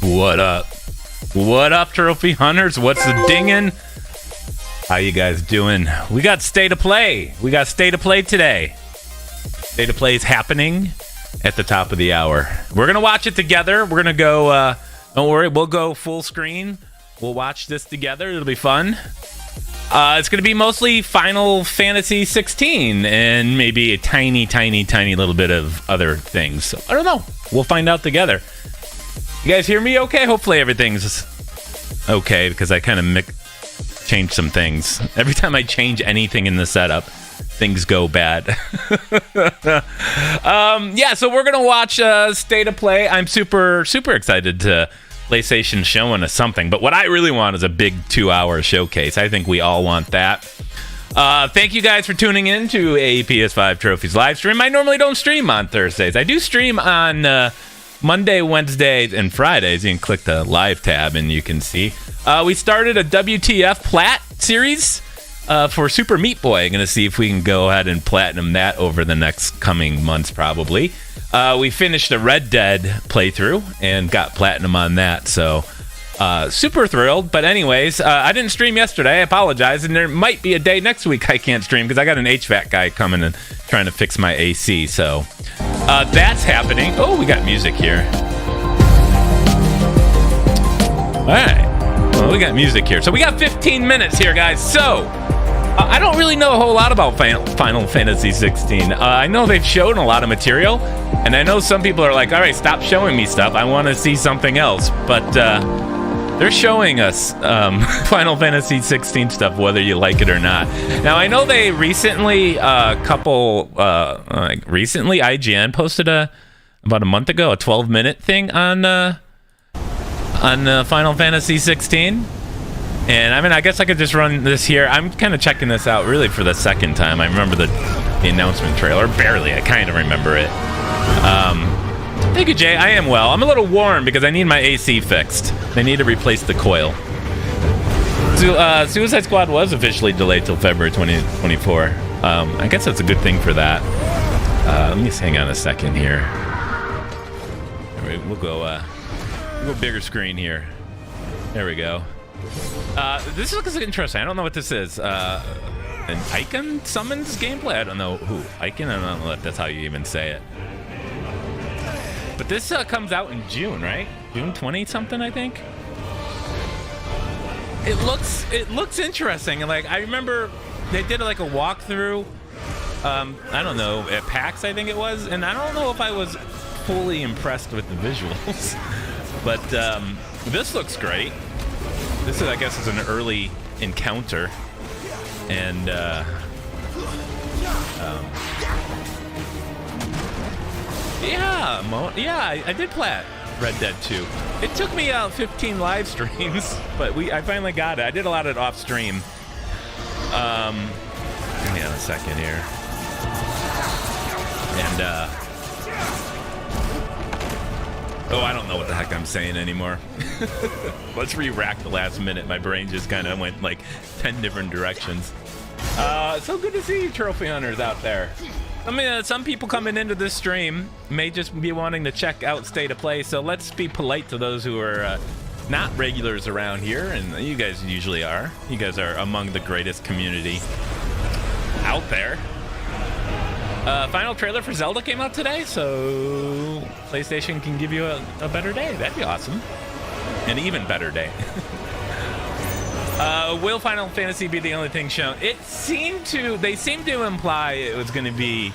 What up? What up, trophy hunters? What's the dingin'? How you guys doing? We got State of Play. We got State of Play today. State of Play is happening at the top of the hour. We're going to watch it together. We're going to go, don't worry, we'll go full screen. We'll watch this together. It'll be fun. It's going to be mostly Final Fantasy 16 and maybe a tiny little bit of other things. So, I don't know. We'll find out together. You guys hear me okay? Hopefully everything's okay because I kind of changed some things. Every time I change anything in the setup, things go bad. Yeah, so we're going to watch State of Play. I'm super excited to PlayStation showing us something. But what I really want is a big 2-hour showcase. I think we all want that. Thank you guys for tuning in to a PS5 Trophies live stream. I normally don't stream on Thursdays. I do stream on Monday, Wednesdays, and Fridays. You can click the live tab and you can see. We started a WTF Plat series for Super Meat Boy. I'm going to see if we can go ahead and platinum that over the next coming months, probably. We finished a Red Dead playthrough and got platinum on that, so super thrilled. But anyways, I didn't stream yesterday. I apologize, and there might be a day next week I can't stream because I got an HVAC guy coming and trying to fix my AC, so that's happening. Oh, we got music here. All right. Well, we got music here. So we got 15 minutes here, guys. So I don't really know a whole lot about Final Fantasy 16. I know they've shown a lot of material, and I know some people are like, all right, stop showing me stuff. I want to see something else. But they're showing us Final Fantasy 16 stuff, whether you like it or not. Now, I know they recently, recently IGN posted about a month ago, a 12-minute thing on Final Fantasy 16. And I mean, I guess I could just run this here. I'm kind of checking this out really for the second time. I remember the announcement trailer. Barely. I kind of remember it. Thank you, Jay. I am well. I'm a little warm because I need my AC fixed. They need to replace the coil. Suicide Squad was officially delayed till February 2024. I guess that's a good thing for that. Let me just hang on a second here. We'll go bigger screen here. There we go. This looks interesting. I don't know what this is. An Icon summons gameplay? I don't know who. Icon? I don't know if that's how you even say it. But this comes out in June, right? June 20-something, I think. It looks interesting. And like I remember they did like a walkthrough. I don't know, at PAX I think it was, and I don't know if I was fully impressed with the visuals. But this looks great. This is, I guess, is an early encounter, and yeah, I did play Red Dead 2. It took me 15 live streams, but I finally got it. I did a lot of it off stream. Give me a second here, and oh, I don't know what the heck I'm saying anymore. Let's re-rack the last minute. My brain just kind of went like 10 different directions. So good to see you, trophy hunters out there. I mean, some people coming into this stream may just be wanting to check out State of Play, so let's be polite to those who are not regulars around here, and you guys usually are. You guys are among the greatest community out there. Final trailer for Zelda came out today, so PlayStation can give you a better day. That'd be awesome. An even better day. Will Final Fantasy be the only thing shown? They seemed to imply it was going to be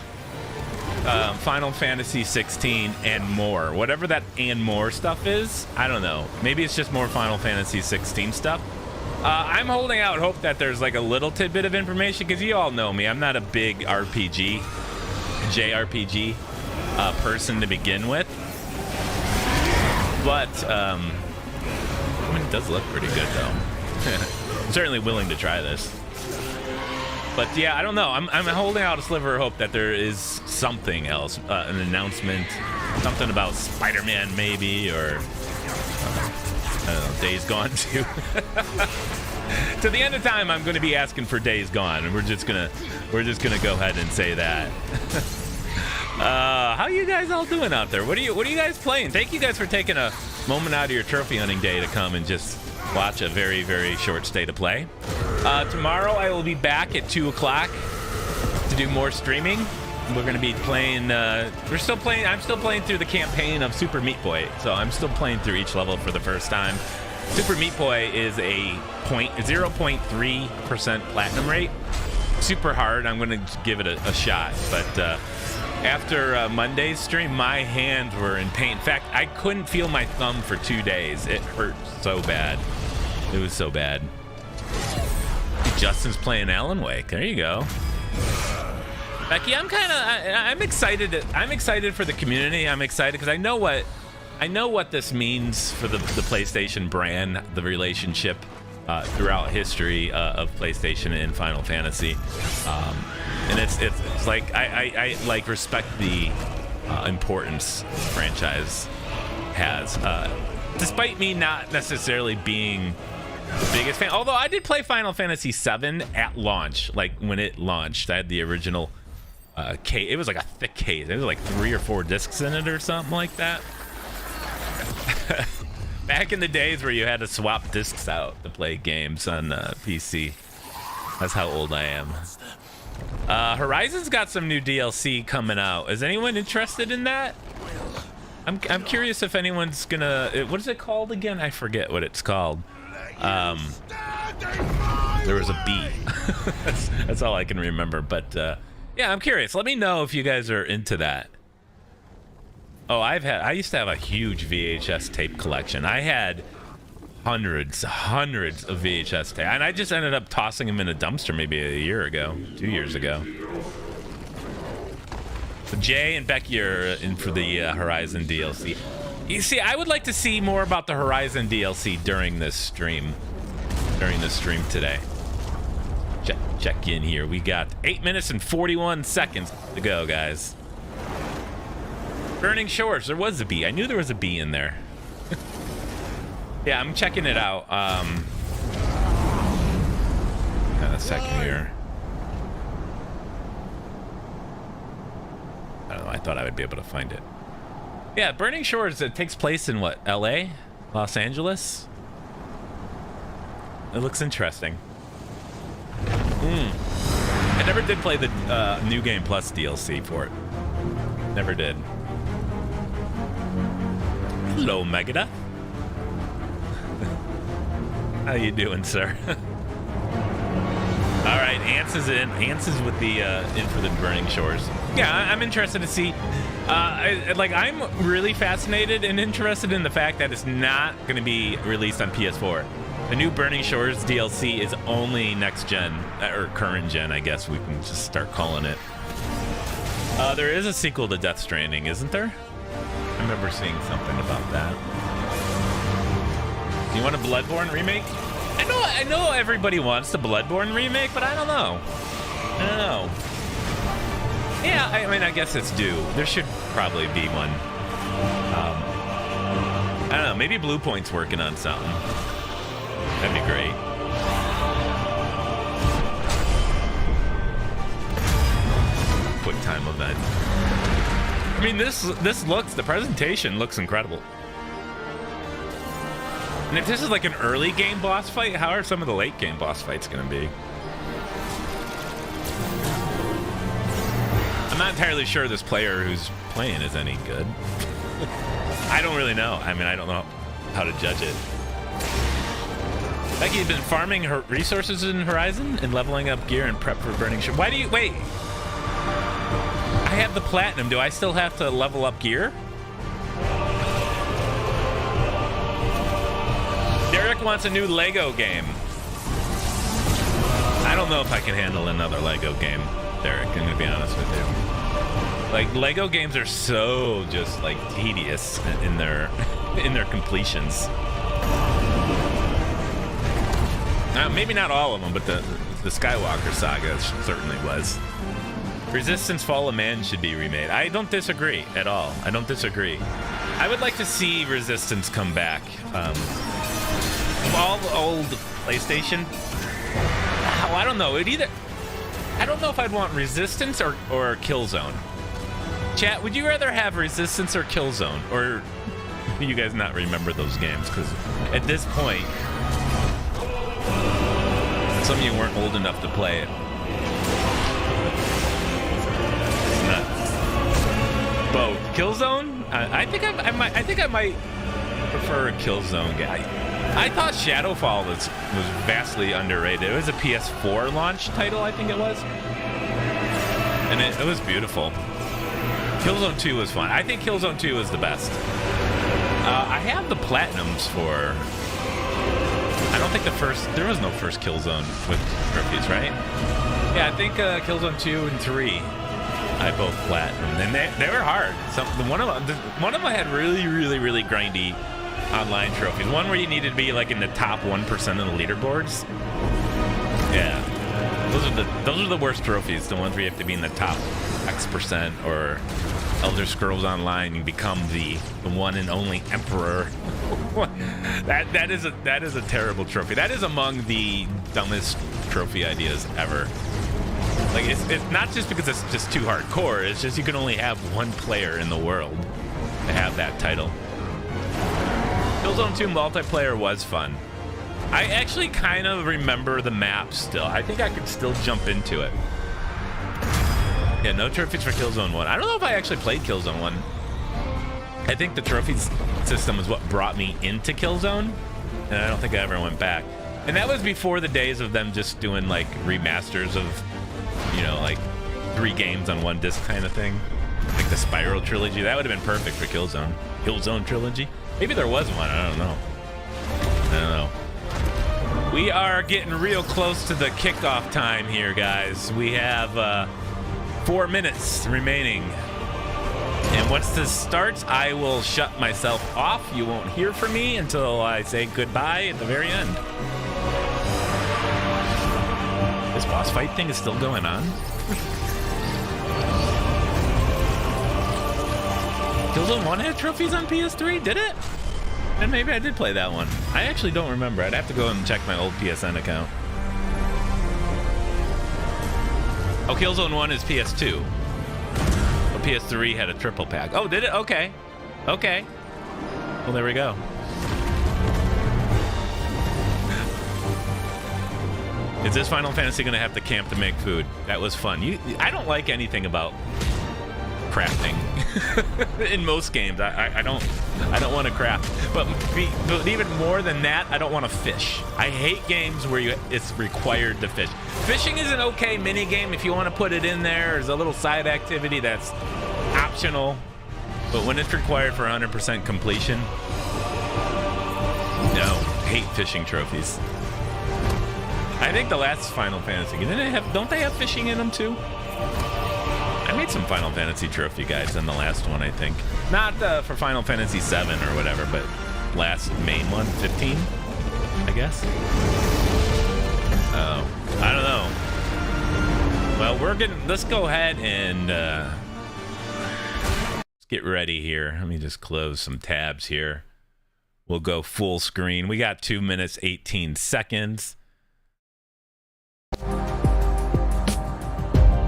Final Fantasy 16 and more. Whatever that and more stuff is, I don't know. Maybe it's just more Final Fantasy 16 stuff. I'm holding out hope that there's like a little tidbit of information, because you all know me. I'm not a big JRPG person to begin with. But, I mean, it does look pretty good, though. I'm certainly willing to try this. But, yeah, I don't know. I'm holding out a sliver of hope that there is something else. An announcement. Something about Spider-Man, maybe, or... I don't know, Days Gone, too. To the end of time, I'm going to be asking for Days Gone, and we're just gonna go ahead and say that. How you guys all doing out there? What are you guys playing? Thank you guys for taking a moment out of your trophy hunting day to come and just watch a very, very short state of play. Tomorrow I will be back at 2 o'clock to do more streaming. We're going to be playing, I'm still playing through the campaign of Super Meat Boy. So I'm still playing through each level for the first time. Super Meat Boy is a 0.3% platinum rate. Super hard. I'm going to give it a shot. But after Monday's stream, my hands were in pain. In fact, I couldn't feel my thumb for 2 days. It hurt so bad. It was so bad. Justin's playing Alan Wake. There you go. Becky, I'm excited. I'm excited for the community. I'm excited because I know what this means for the PlayStation brand, the relationship throughout history of PlayStation and Final Fantasy, and it's like I like respect the importance the franchise has, despite me not necessarily being the biggest fan. Although I did play Final Fantasy VII at launch, like when it launched. I had the original case. It was like a thick case. It was like 3 or 4 discs in it or something like that. Back in the days where you had to swap discs out to play games on PC. That's how old I am. Horizon's got some new DLC coming out. Is anyone interested in that? I'm curious if anyone's gonna... What is it called again? I forget what it's called. There was a B. That's all I can remember. But yeah, I'm curious. Let me know if you guys are into that. Oh, I used to have a huge VHS tape collection. I had hundreds of VHS tape, and I just ended up tossing them in a dumpster maybe a year ago, 2 years ago. So Jay and Becky are in for the Horizon DLC. You see, I would like to see more about the Horizon DLC during this stream. Today. Check in here. We got 8 minutes and 41 seconds to go, guys. Burning Shores. There was a bee. I knew there was a bee in there. Yeah, I'm checking it out. A second here. I don't know. I thought I would be able to find it. Yeah, Burning Shores. It takes place in what? LA? Los Angeles? It looks interesting. I never did play the New Game Plus DLC for it. Never did. Hello, Megada. How you doing, sir? All right, Ants is in. Ants is with the in for the Burning Shores. Yeah, I'm interested to see. I'm really fascinated and interested in the fact that it's not going to be released on PS4. The new Burning Shores DLC is only next gen, or current gen, I guess we can just start calling it. There is a sequel to Death Stranding, isn't there? I remember seeing something about that. Do you want a Bloodborne remake? I know everybody wants the Bloodborne remake, but I don't know. Yeah, I mean, I guess it's due. There should probably be one. I don't know. Maybe Blue Point's working on something. That'd be great. Quick time event. I mean, the presentation looks incredible. And if this is like an early game boss fight, how are some of the late game boss fights going to be? I'm not entirely sure this player who's playing is any good. I don't really know. I mean, I don't know how to judge it. Becky, you've been farming her resources in Horizon and leveling up gear and prep for Burning Shore. Why do you... Wait. I have the platinum. Do I still have to level up gear? Derek wants a new Lego game. I don't know if I can handle another Lego game, Derek. I'm gonna be honest with you. Like, Lego games are so just like tedious in their completions. Maybe not all of them, but the Skywalker saga certainly was. Resistance Fall of Man should be remade. I don't disagree at all. I don't disagree. I would like to see Resistance come back. All the old PlayStation. Oh, I don't know. I don't know if I'd want Resistance or Killzone. Chat, would you rather have Resistance or Killzone? Or do you guys not remember those games? Because at this point, some of you weren't old enough to play it. It's nuts. Both. Killzone? I think I might prefer a Killzone game. I thought Shadowfall was vastly underrated. It was a PS4 launch title, I think it was. And it was beautiful. Killzone 2 was fun. I think Killzone 2 is the best. I have the platinums for... I don't think there was no first Killzone with trophies, right? Yeah, I think Killzone 2 and 3, I both platinum. And they were hard. One of them had really, really, really grindy online trophies. One where you needed to be like in the top 1% of the leaderboards. Yeah. Those are the worst trophies, the ones where you have to be in the top X%, or Elder Scrolls Online, you become the one and only emperor. that is a terrible trophy. That is among the dumbest trophy ideas ever. Like it's not just because it's just too hardcore, it's just you can only have one player in the world to have that title. Killzone 2 multiplayer was fun. I actually kind of remember the map still. I think I could still jump into it. Yeah, no trophies for Killzone 1. I don't know if I actually played Killzone 1. I think the trophies system is what brought me into Killzone, and I don't think I ever went back. And that was before the days of them just doing like remasters of, you know, like 3 games on 1 disc kind of thing. Like the Spiral trilogy. That would have been perfect for Killzone. Killzone trilogy? Maybe there was one. I don't know. We are getting real close to the kickoff time here, guys. We have 4 minutes remaining. And once this starts, I will shut myself off. You won't hear from me until I say goodbye at the very end. This boss fight thing is still going on. Killzone 1 had trophies on PS3, did it? And maybe I did play that one. I actually don't remember. I'd have to go and check my old PSN account. Oh, Killzone 1 is PS2. But PS3 had a triple pack. Oh, did it? Okay. Okay. Well, there we go. Is this Final Fantasy going to have to camp to make food? That was fun. I don't like anything about crafting in most games. I don't want to craft, but even more than that, I don't want to fish. I hate games where it's required to fish. Fishing is an okay mini game if you want to put it in there as a little side activity that's optional, but when it's required for 100% completion, no. Hate fishing trophies. I think the last Final Fantasy, don't they have fishing in them too? I made some Final Fantasy trophy guides in the last one, I think. Not for Final Fantasy 7 or whatever, but last main one, 15, I guess. Oh, I don't know. Well, let's go ahead and let's get ready here. Let me just close some tabs here. We'll go full screen. We got 2 minutes, 18 seconds.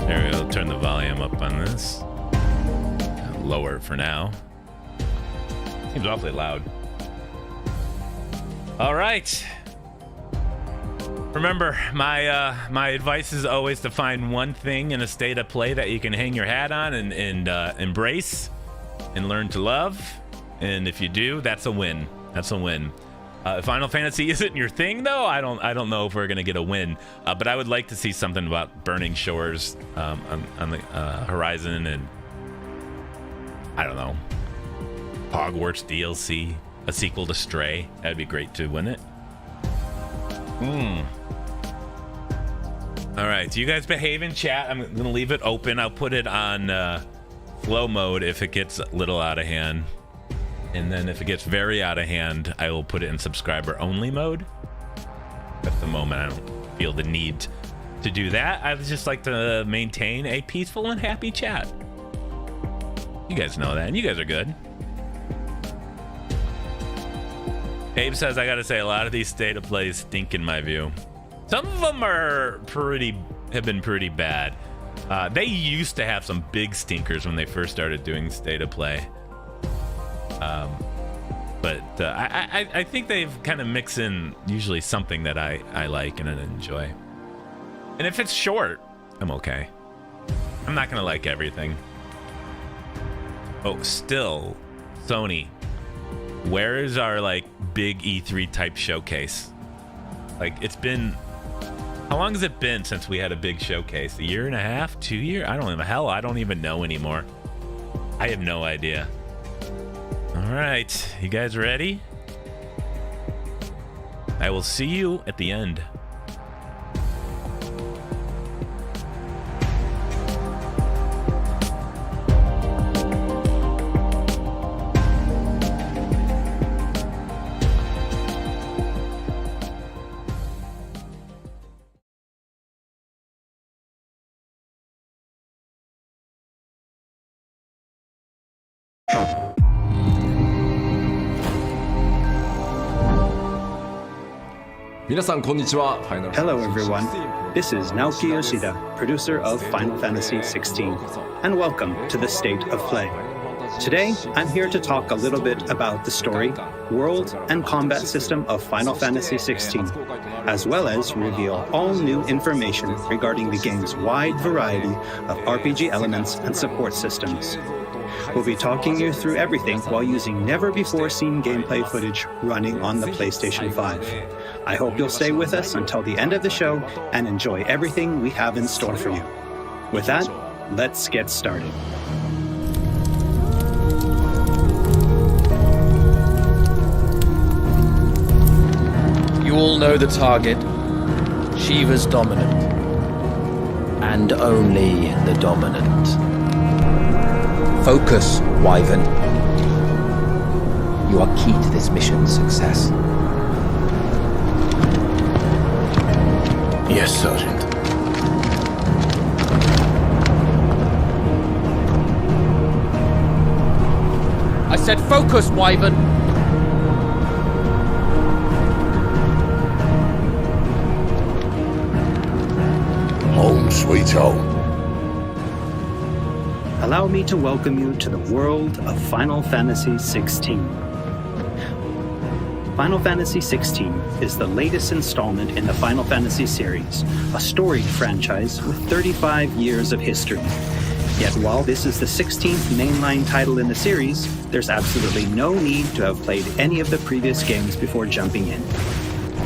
There we go. Turn the volume up on this. Lower for now. Seems awfully loud. All right. Remember, my advice is always to find one thing in a state of play that you can hang your hat on and embrace and learn to love. And if you do, that's a win. That's a win. Final Fantasy isn't your thing, though. I don't know if we're gonna get a win, but I would like to see something about Burning Shores on the horizon, and I don't know, Hogwarts DLC, a sequel to Stray. That'd be great too, wouldn't it? All right, so you guys behave in chat. I'm gonna leave it open. I'll put it on flow mode if it gets a little out of hand. And then if it gets very out of hand, I will put it in subscriber only mode. At the moment, I don't feel the need to do that. I would just like to maintain a peaceful and happy chat. You guys know that, and you guys are good. Abe says, I gotta say, a lot of these state of plays stink in my view. Some of them have been pretty bad. They used to have some big stinkers when they first started doing state of play. but I think they've kind of mixed in usually something that I like and I enjoy. And if it's short, I'm okay. I'm not gonna like everything. Oh, still, Sony, where is our like big E3 type showcase? Like, it's been, how long has it been since we had a big showcase? A year and a half? 2 years? I don't even know anymore. I have no idea. All right, you guys ready? I will see you at the end. Hello everyone, this is Naoki Yoshida, producer of Final Fantasy XVI, and welcome to the State of Play. Today, I'm here to talk a little bit about the story, world, and combat system of Final Fantasy XVI, as well as reveal all new information regarding the game's wide variety of RPG elements and support systems. We'll be talking you through everything while using never-before-seen gameplay footage running on the PlayStation 5. I hope you'll stay with us until the end of the show and enjoy everything we have in store for you. With that, let's get started. You all know the target. Shiva's dominant. And only the dominant. Focus, Wyvern. You are key to this mission's success. Yes, Sergeant. I said focus, Wyvern. Home sweet home. Allow me to welcome you to the world of Final Fantasy XVI. Final Fantasy XVI is the latest installment in the Final Fantasy series, a storied franchise with 35 years of history. Yet while this is the 16th mainline title in the series, there's absolutely no need to have played any of the previous games before jumping in.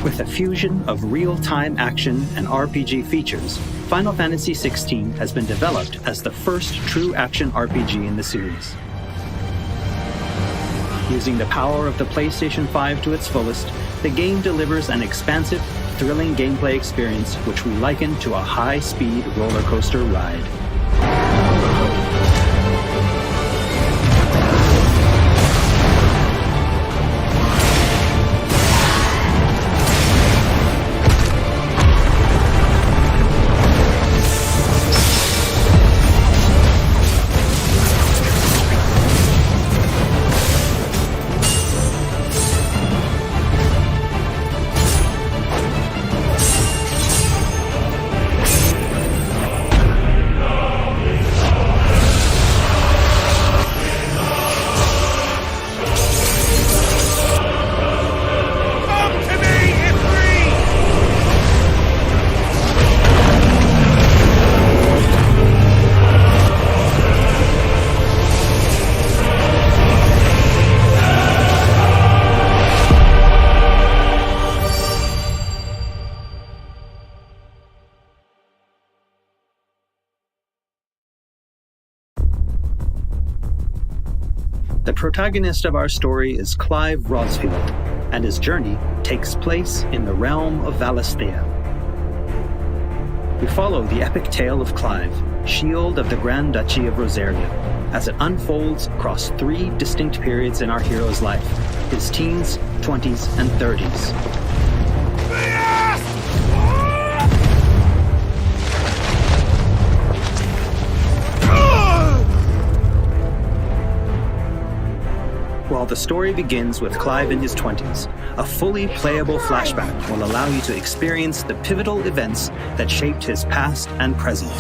With a fusion of real-time action and RPG features, Final Fantasy XVI has been developed as the first true action RPG in the series. Using the power of the PlayStation 5 to its fullest, the game delivers an expansive, thrilling gameplay experience which we liken to a high-speed roller coaster ride. The protagonist of our story is Clive Rosfield, and his journey takes place in the realm of Valisthea. We follow the epic tale of Clive, Shield of the Grand Duchy of Rosaria, as it unfolds across 3 distinct periods in our hero's life, his teens, 20s, and 30s. While the story begins with Clive in his 20s, a fully playable flashback will allow you to experience the pivotal events that shaped his past and present.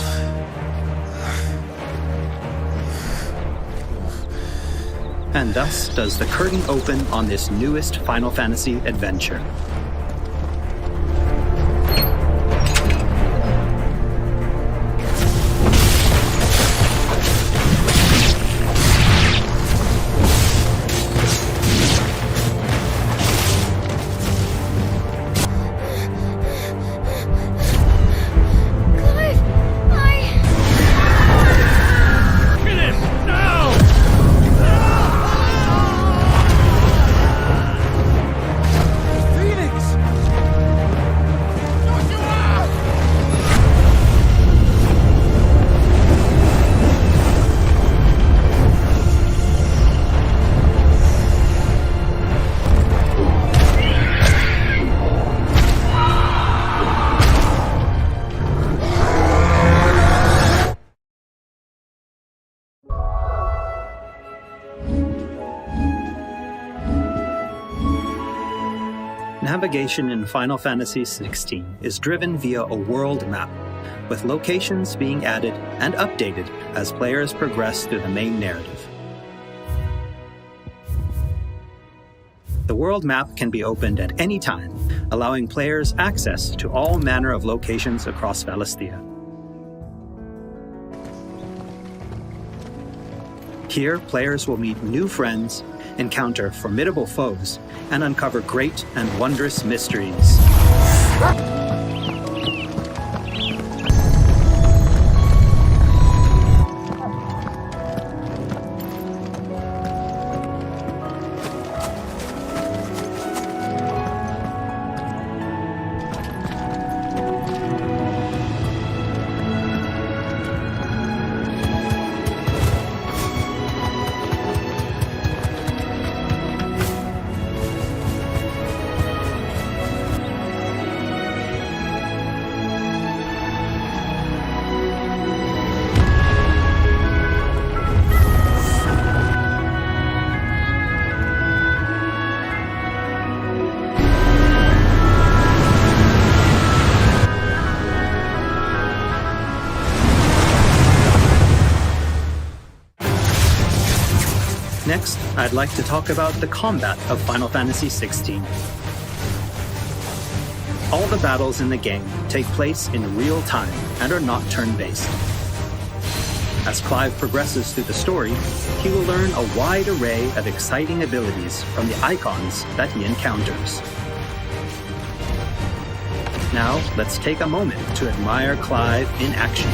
And thus does the curtain open on this newest Final Fantasy adventure. Navigation in Final Fantasy XVI is driven via a world map, with locations being added and updated as players progress through the main narrative. The world map can be opened at any time, allowing players access to all manner of locations across Valisthea. Here, players will meet new friends, encounter formidable foes, and uncover great and wondrous mysteries. Next, I'd like to talk about the combat of Final Fantasy XVI. All the battles in the game take place in real time and are not turn-based. As Clive progresses through the story, he will learn a wide array of exciting abilities from the icons that he encounters. Now, let's take a moment to admire Clive in action.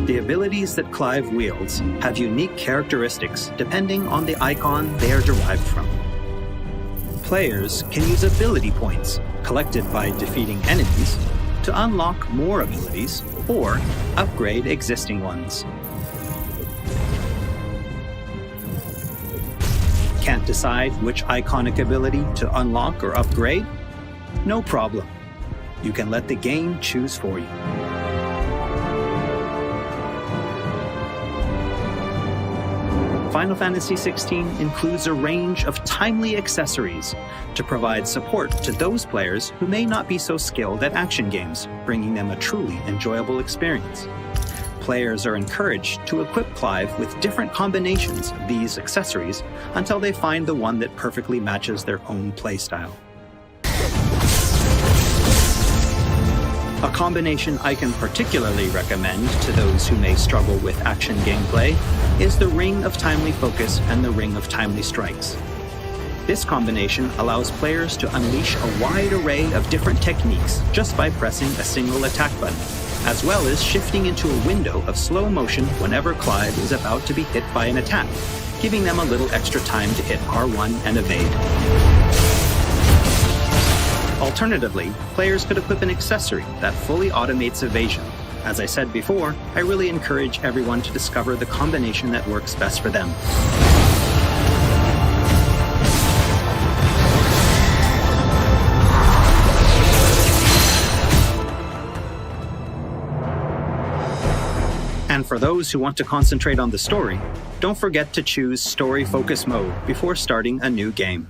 The abilities that Clive wields have unique characteristics depending on the icon they are derived from. Players can use ability points collected by defeating enemies to unlock more abilities or upgrade existing ones. Can't decide which iconic ability to unlock or upgrade? No problem. You can let the game choose for you. Final Fantasy XVI includes a range of timely accessories to provide support to those players who may not be so skilled at action games, bringing them a truly enjoyable experience. Players are encouraged to equip Clive with different combinations of these accessories until they find the one that perfectly matches their own playstyle. A combination I can particularly recommend to those who may struggle with action gameplay is the Ring of Timely Focus and the Ring of Timely Strikes. This combination allows players to unleash a wide array of different techniques just by pressing a single attack button, as well as shifting into a window of slow motion whenever Clive is about to be hit by an attack, giving them a little extra time to hit R1 and evade. Alternatively, players could equip an accessory that fully automates evasion. As I said before, I really encourage everyone to discover the combination that works best for them. And for those who want to concentrate on the story, don't forget to choose Story Focus Mode before starting a new game.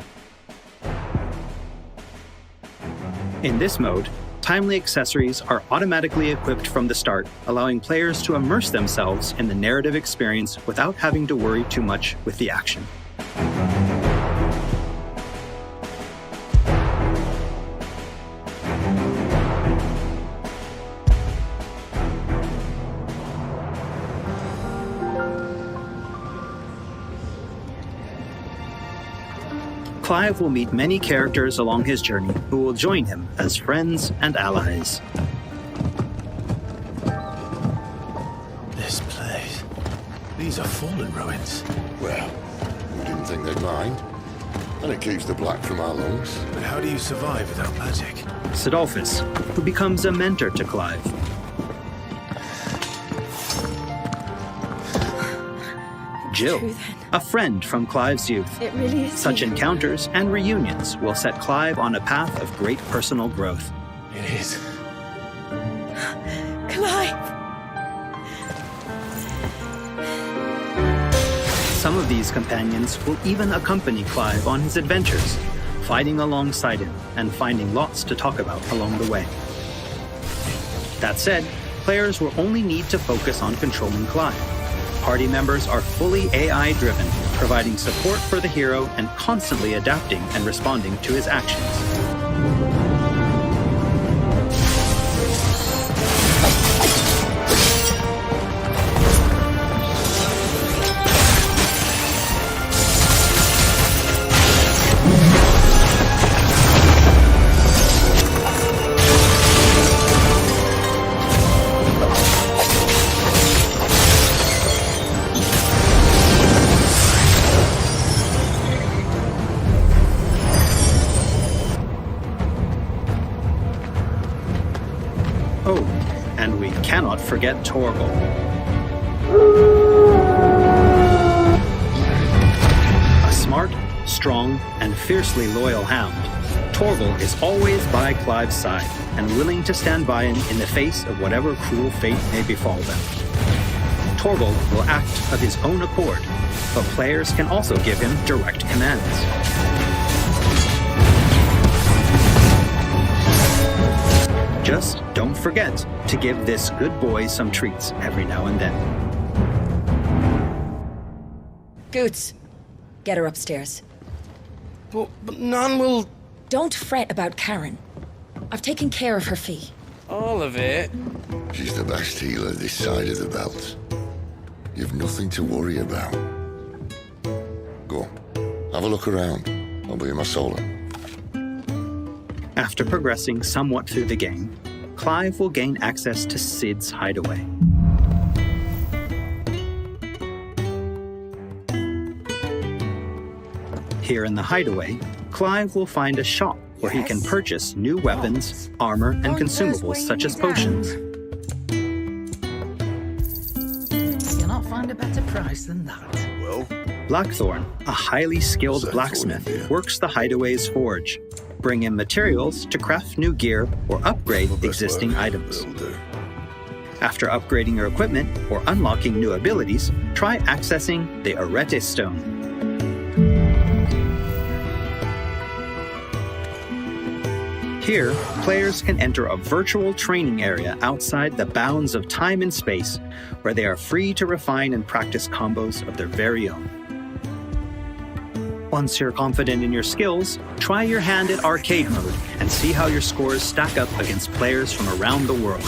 In this mode, timely accessories are automatically equipped from the start, allowing players to immerse themselves in the narrative experience without having to worry too much with the action. Clive will meet many characters along his journey who will join him as friends and allies. This place. These are fallen ruins. Well, we didn't think they'd mind. And it keeps the black from our lungs. But how do you survive without magic? Sidolphus, who becomes a mentor to Clive. Jill, a friend from Clive's youth. It really is. Such encounters and reunions will set Clive on a path of great personal growth. It is. Clive! Some of these companions will even accompany Clive on his adventures, fighting alongside him and finding lots to talk about along the way. That said, players will only need to focus on controlling Clive. Party members are fully AI-driven, providing support for the hero and constantly adapting and responding to his actions. Oh, and we cannot forget Torgal. A smart, strong, and fiercely loyal hound, Torgal is always by Clive's side and willing to stand by him in the face of whatever cruel fate may befall them. Torgal will act of his own accord, but players can also give him direct commands. Just don't forget to give this good boy some treats every now and then. Goots, get her upstairs. But none will... Don't fret about Karen. I've taken care of her fee. All of it? She's the best healer this side of the belt. You've nothing to worry about. Go on, have a look around. I'll be in my solo. After progressing somewhat through the game, Clive will gain access to Cid's hideaway. Here in the hideaway, Clive will find a shop where he can purchase new weapons, armor, and consumables such as potions. You'll not find a better price than that. Well, Blackthorn, a highly skilled blacksmith, works the Hideaway's forge. Bring in materials to craft new gear or upgrade existing items. After upgrading your equipment or unlocking new abilities, try accessing the Arete Stone. Here, players can enter a virtual training area outside the bounds of time and space, where they are free to refine and practice combos of their very own. Once you're confident in your skills, try your hand at arcade mode and see how your scores stack up against players from around the world.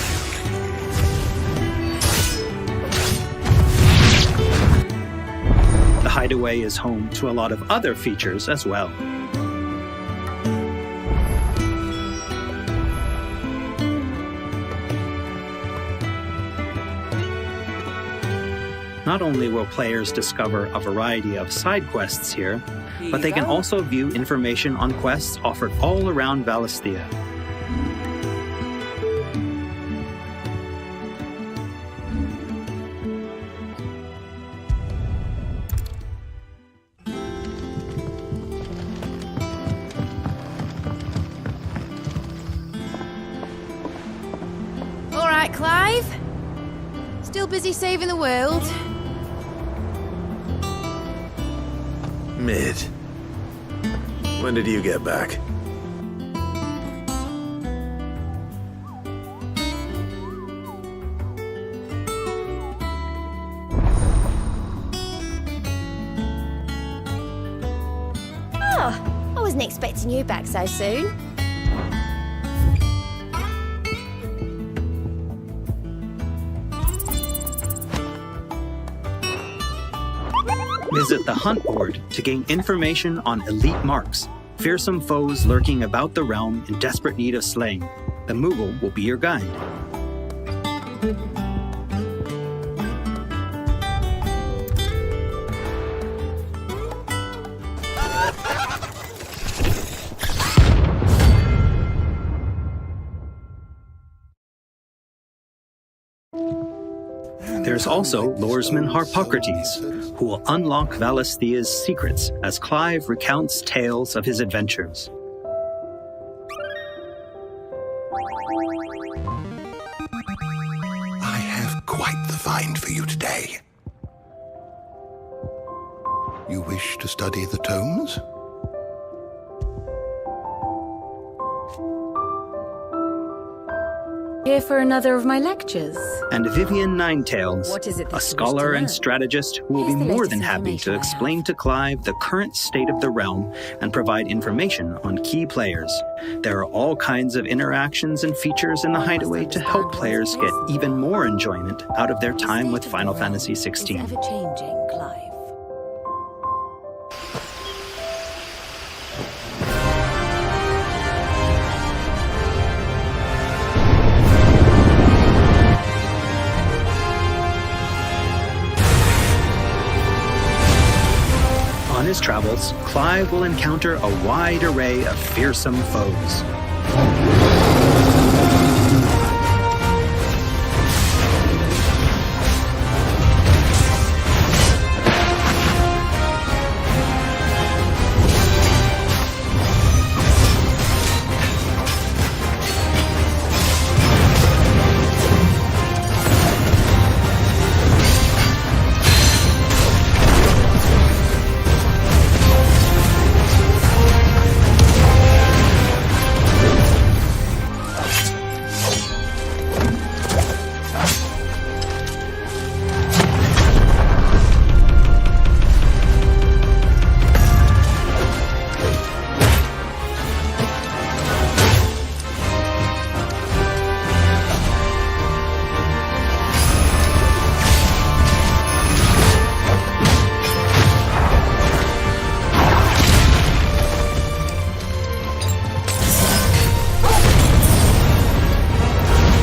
The Hideaway is home to a lot of other features as well. Not only will players discover a variety of side quests here, but they can also view information on quests offered all around Valisthea. All right, Clive. Still busy saving the world? Mid. When did you get back? Oh, I wasn't expecting you back so soon. Visit the Hunt board to gain information on elite marks, fearsome foes lurking about the realm in desperate need of slaying. The Moogle will be your guide. There's also Lordesman Harpocrates, who will unlock Valisthea's secrets as Clive recounts tales of his adventures. I have quite the find for you today. You wish to study the tomes? Here for another of my lectures. And Vivian Ninetails, What is it that a you wish scholar to and learn? strategist who will be Here's the more latest than happy to information I have. explain to Clive the current state of the realm and provide information on key players. There are all kinds of interactions and features in the Hideaway to help players get even more enjoyment out of their time with Final Fantasy Is XVI. ever changing, Clive. On his travels, Clive will encounter a wide array of fearsome foes.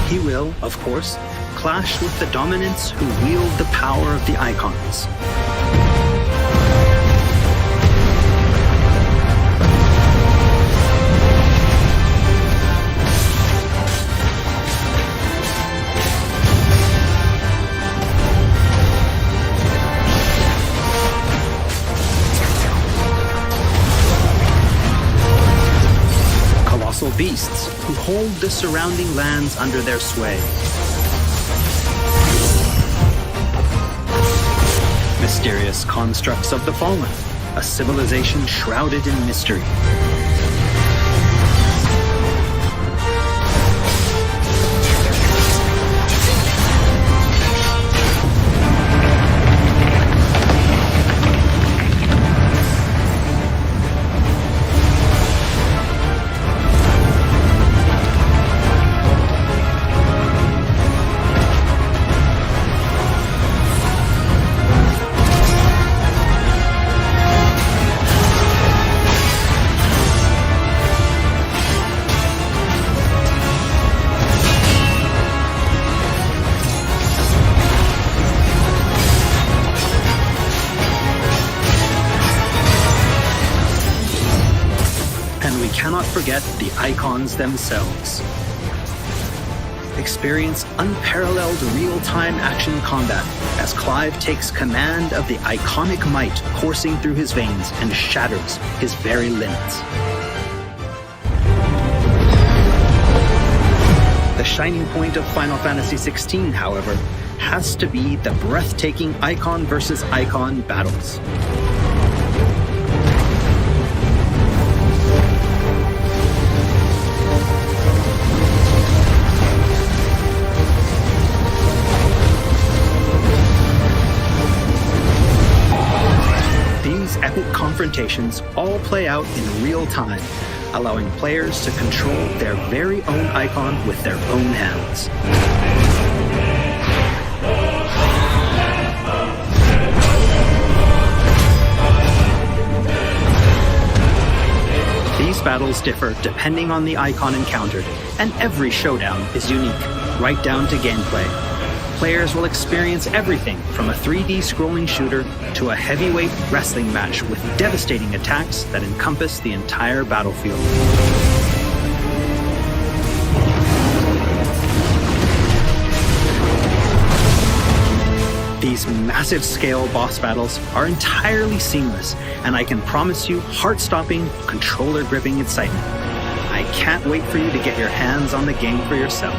He will, of course, clash with the dominants who wield the power of the icons. colossal beasts who hold the surrounding lands under their sway. Mysterious constructs of the fallen, a civilization shrouded in mystery. Cannot forget the icons themselves. Experience unparalleled real-time action combat as Clive takes command of the iconic might coursing through his veins and shatters his very limits. The shining point of Final Fantasy XVI, however, has to be the breathtaking icon versus icon battles. Epic confrontations all play out in real time, allowing players to control their very own icon with their own hands. These battles differ depending on the icon encountered, and every showdown is unique, right down to gameplay. Players will experience everything from a 3D scrolling shooter to a heavyweight wrestling match with devastating attacks that encompass the entire battlefield. These massive-scale boss battles are entirely seamless, and I can promise you heart-stopping, controller-gripping excitement. I can't wait for you to get your hands on the game for yourself.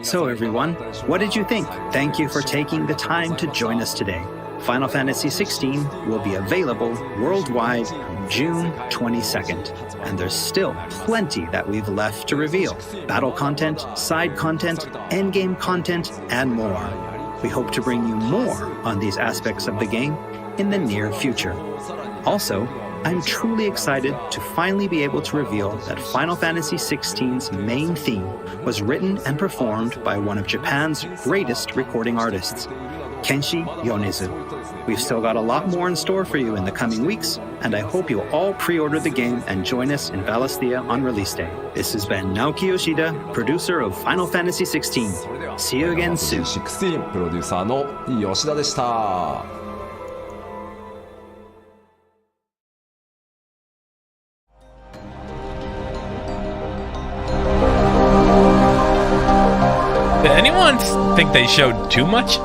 So everyone, what did you think? Thank you for taking the time to join us today. Final Fantasy XVI will be available worldwide June 22nd, and there's still plenty that we've left to reveal. Battle content, side content, endgame content, and more. We hope to bring you more on these aspects of the game in the near future. Also, I'm truly excited to finally be able to reveal that Final Fantasy XVI's main theme was written and performed by one of Japan's greatest recording artists, Kenshi Yonezu. We've still got a lot more in store for you in the coming weeks, and I hope you'll all pre-order the game and join us in Valisthea on release day. This has been Naoki Yoshida, producer of Final Fantasy XVI. See you again soon. 16プロデューサーの吉田でした。Did anyone think they showed too much?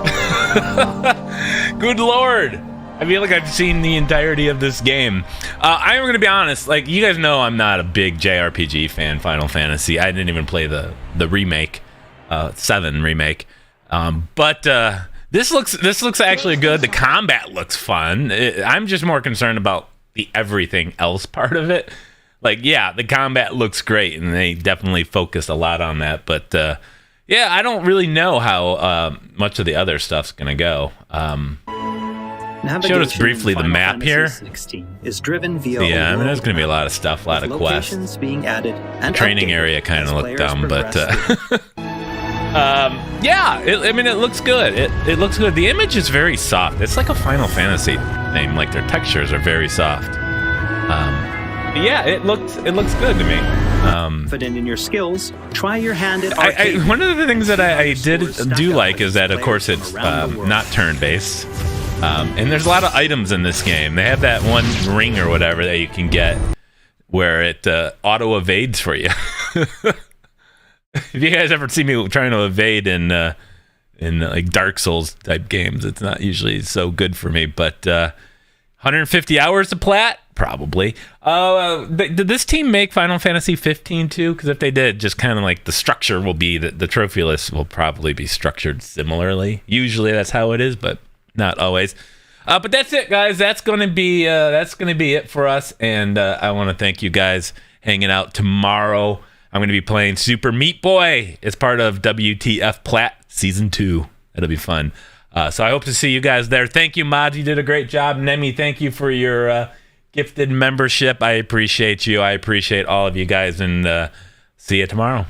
Good lord. I feel like I've seen the entirety of this game. I'm going to be honest. Like, you guys know I'm not a big JRPG fan, Final Fantasy. I didn't even play the remake, 7 remake. But this looks actually good. The combat looks fun. I'm just more concerned about the everything else part of it. Like, yeah, the combat looks great, and they definitely focused a lot on that. But yeah, I don't really know how much of the other stuff's gonna go. Showed us briefly the map here. Is driven via yeah, I mean, there's gonna be a lot of stuff, a lot of quests. Being added and the training area kind of looked dumb, but yeah, I mean, it looks good. It looks good. The image is very soft. It's like a Final Fantasy thing. Like, their textures are very soft. But yeah, it looks good to me. Confident in your skills, try your hand at arcade. One of the things that I do like is that, of course, it's not turn-based. And there's a lot of items in this game. They have that one ring or whatever that you can get where it auto-evades for you. If you guys ever see me trying to evade in like Dark Souls type games, it's not usually so good for me. But 150 hours to plat? Probably. Did this team make Final Fantasy 15 too? Because if they did, just kind of like the structure will be the trophy list will probably be structured similarly. Usually that's how it is, but not always. But that's it, guys. That's gonna be it for us. And I want to thank you guys hanging out tomorrow. I'm going to be playing Super Meat Boy as part of WTF Plat Season 2. It'll be fun. So I hope to see you guys there. Thank you, Mod. You did a great job. Nemi, thank you for your gifted membership. I appreciate you. I appreciate all of you guys. And see you tomorrow.